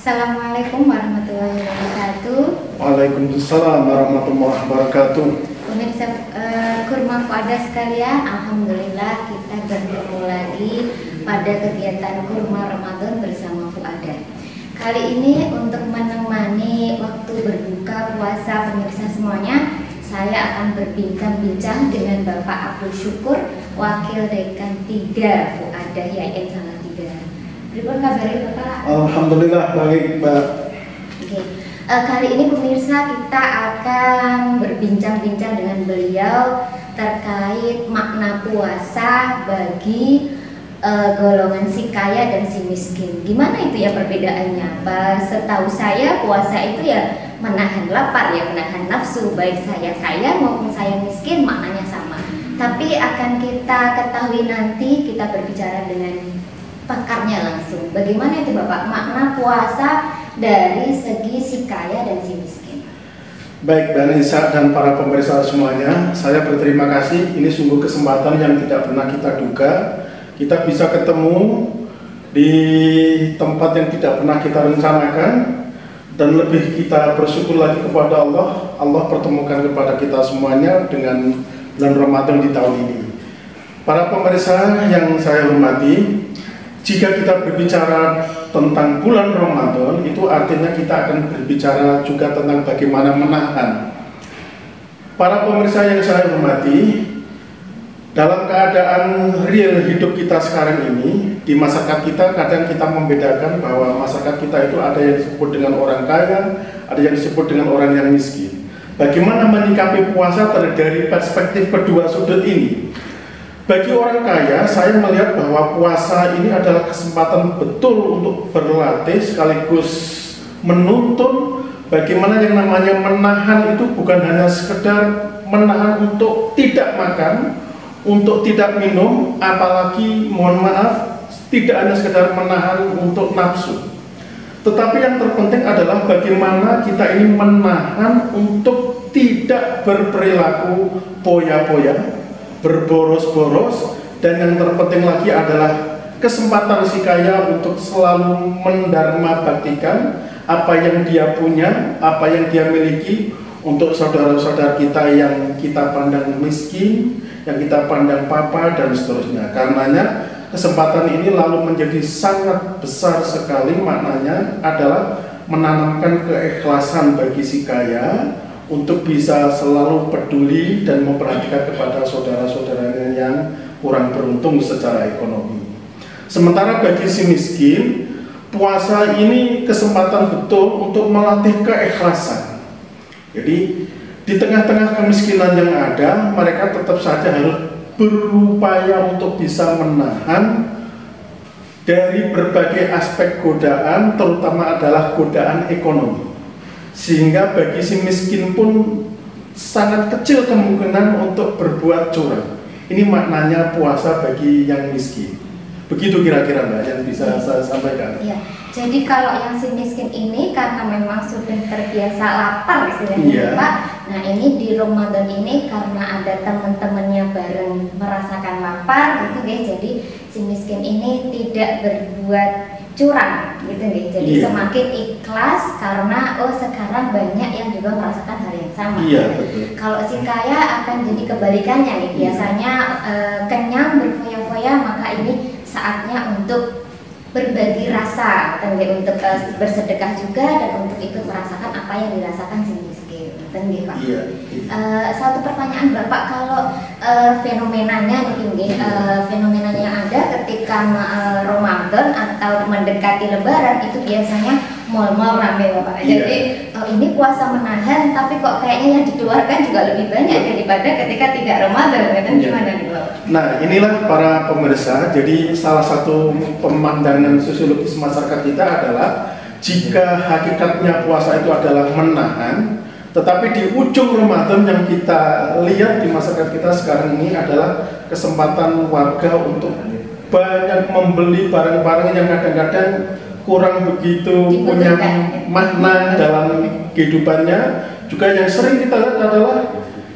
Assalamualaikum warahmatullahi wabarakatuh. Waalaikumsalam warahmatullahi wabarakatuh. Pemirsa Kurma Fuada sekalian, alhamdulillah kita bertemu lagi pada kegiatan Kurma Ramadan bersama Fuada. Kali ini untuk menemani waktu berbuka puasa pemirsa semuanya, saya akan berbincang-bincang dengan Bapak Abdul Syukur, Wakil Dekan 3 Fuada YN Salatiga. Berikut kabarnya Bapak. Alhamdulillah baik Mbak. Oke. Kali ini pemirsa kita akan berbincang-bincang dengan beliau terkait makna puasa bagi golongan si kaya dan si miskin. Gimana itu ya perbedaannya? Setahu saya puasa itu ya menahan lapar, ya menahan nafsu, baik saya kaya maupun saya miskin maknanya sama. Tapi akan kita ketahui nanti, kita berbicara dengan pakarnya langsung. Bagaimana itu Bapak makna puasa dari segi si kaya dan si miskin? Baik Mbak Nisa dan para pemirsa semuanya, saya berterima kasih. Ini sungguh kesempatan yang tidak pernah kita duga. Kita bisa ketemu di tempat yang tidak pernah kita rencanakan, dan lebih kita bersyukur lagi kepada Allah. Allah pertemukan kepada kita semuanya dengan bulan Ramadan di tahun ini. Para pemirsa yang saya hormati, jika kita berbicara tentang bulan Ramadan, itu artinya kita akan berbicara juga tentang bagaimana menahan. Para pemirsa yang saya hormati, dalam keadaan real hidup kita sekarang ini, di masyarakat kita kadang kita membedakan bahwa masyarakat kita itu ada yang disebut dengan orang kaya, ada yang disebut dengan orang yang miskin. Bagaimana menyikapi puasa dari perspektif kedua sudut ini? Bagi orang kaya, saya melihat bahwa puasa ini adalah kesempatan betul untuk berlatih sekaligus menuntun bagaimana yang namanya menahan itu bukan hanya sekedar menahan untuk tidak makan, untuk tidak minum, apalagi mohon maaf, tidak hanya sekedar menahan untuk nafsu. Tetapi yang terpenting adalah bagaimana kita ini menahan untuk tidak berperilaku poya-poya, berboros-boros, dan yang terpenting lagi adalah kesempatan si kaya untuk selalu mendharma baktikan apa yang dia punya, apa yang dia miliki untuk saudara-saudara kita yang kita pandang miskin, yang kita pandang papa, dan seterusnya. Karenanya kesempatan ini lalu menjadi sangat besar sekali, maknanya adalah menanamkan keikhlasan bagi si kaya untuk bisa selalu peduli dan memperhatikan kepada saudara-saudaranya yang kurang beruntung secara ekonomi. Sementara bagi si miskin, puasa ini kesempatan betul untuk melatih keikhlasan. Jadi di tengah-tengah kemiskinan yang ada, mereka tetap saja harus berupaya untuk bisa menahan dari berbagai aspek godaan, terutama adalah godaan ekonomi. Sehingga bagi si miskin pun sangat kecil kemungkinan untuk berbuat curang. Ini maknanya puasa bagi yang miskin. Begitu kira-kira Mbak yang bisa saya sampaikan. Iya. Jadi kalau yang si miskin ini karena memang sudah terbiasa lapar istilahnya Pak. Nah ini di Ramadan ini karena ada teman-temannya bareng merasakan lapar gitu guys. Jadi si miskin ini tidak berbuat curang gitu nih. Jadi semakin ikhlas karena sekarang banyak yang juga merasakan hal yang sama. Betul. Kalau si kaya akan jadi kebalikannya nih. Biasanya kenyang berfoya-foya, maka ini saatnya untuk berbagi rasa, untuk bersedekah juga dan untuk ikut merasakan apa yang dirasakan si miskin. Pak. Satu pertanyaan Bapak, kalau fenomenanya nih, fenomenanya yang ada ketika Ramadan atau mendekati Lebaran itu biasanya mal-mal ramai Bapak. Jadi ini puasa menahan, tapi kok kayaknya yang dikeluarkan juga lebih banyak daripada ketika tidak Ramadan. Gimana nih Bapak? Nah inilah para pemirsa, jadi salah satu pemandangan sosiologis masyarakat kita adalah jika hakikatnya puasa itu adalah menahan, tetapi di ujung Ramadan yang kita lihat di masyarakat kita sekarang ini adalah kesempatan warga untuk banyak membeli barang-barang yang kadang-kadang kurang begitu punya makna dalam kehidupannya. Juga yang sering kita lihat adalah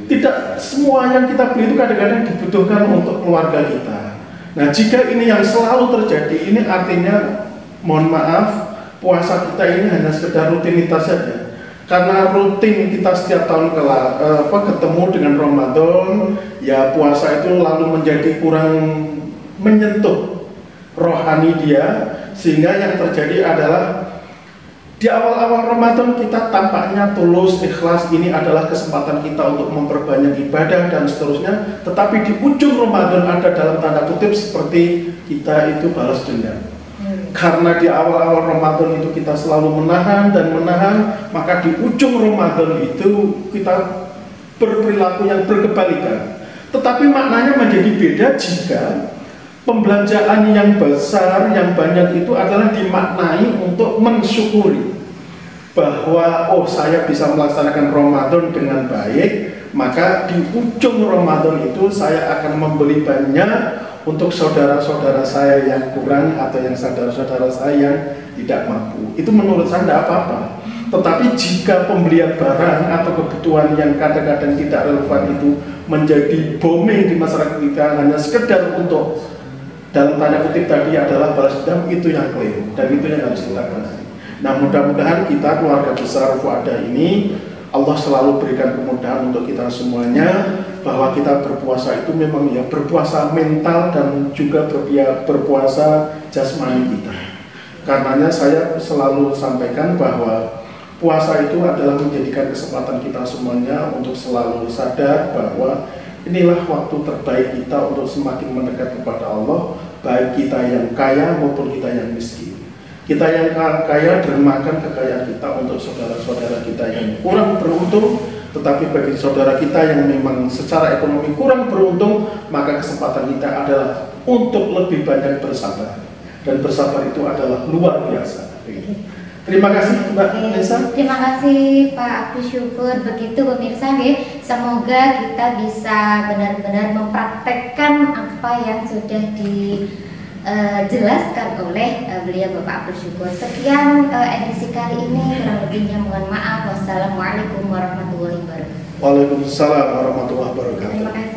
tidak semua yang kita beli itu kadang-kadang dibutuhkan untuk keluarga kita. Nah jika ini yang selalu terjadi, ini artinya mohon maaf puasa kita ini hanya sekedar rutinitas saja. Karena rutin kita setiap tahun ketemu dengan Ramadan, ya puasa itu lalu menjadi kurang menyentuh rohani dia, sehingga yang terjadi adalah di awal-awal Ramadan kita tampaknya tulus, ikhlas, ini adalah kesempatan kita untuk memperbanyak ibadah dan seterusnya, tetapi di ujung Ramadan ada dalam tanda kutip seperti kita itu balas dendam. Karena di awal-awal Ramadan itu kita selalu menahan dan menahan, maka di ujung Ramadan itu kita berperilaku yang berkebalikan. Tetapi maknanya menjadi beda jika pembelanjaan yang besar, yang banyak itu adalah dimaknai untuk mensyukuri bahwa oh saya bisa melaksanakan Ramadan dengan baik, maka di ujung Ramadan itu saya akan membeli banyak untuk saudara-saudara saya yang kurang atau yang saudara-saudara saya yang tidak mampu. Itu menurut saya tidak apa-apa. Tetapi jika pembelian barang atau kebutuhan yang kadang-kadang tidak relevan itu menjadi booming di masyarakat kita hanya sekedar untuk dalam tanda kutip tadi adalah balas dendam, itu yang keliru dan itu yang harus kita benahi. Nah, mudah-mudahan kita keluarga besar Fuada ini Allah selalu berikan kemudahan untuk kita semuanya, bahwa kita berpuasa itu memang ya berpuasa mental dan juga berpuasa jasmani kita. Karenanya saya selalu sampaikan bahwa puasa itu adalah menjadikan kesempatan kita semuanya untuk selalu sadar bahwa inilah waktu terbaik kita untuk semakin mendekat kepada Allah, baik kita yang kaya maupun kita yang miskin. Kita yang kaya dermakan kekayaan kita untuk saudara-saudara kita yang kurang beruntung, tetapi bagi saudara kita yang memang secara ekonomi kurang beruntung, maka kesempatan kita adalah untuk lebih banyak bersabar. Dan bersabar itu adalah luar biasa. Terima kasih Mbak Nesa. Terima kasih Pak Abdus Syukur. Begitu pemirsa, semoga kita bisa benar-benar mempraktekkan apa yang sudah dijelaskan oleh beliau Bapak Abdus Syukur. Sekian edisi kali ini, kurang lebihnya mohon maaf. Wassalamualaikum warahmatullahi wabarakatuh. Waalaikumsalam warahmatullahi wabarakatuh. Terima kasih.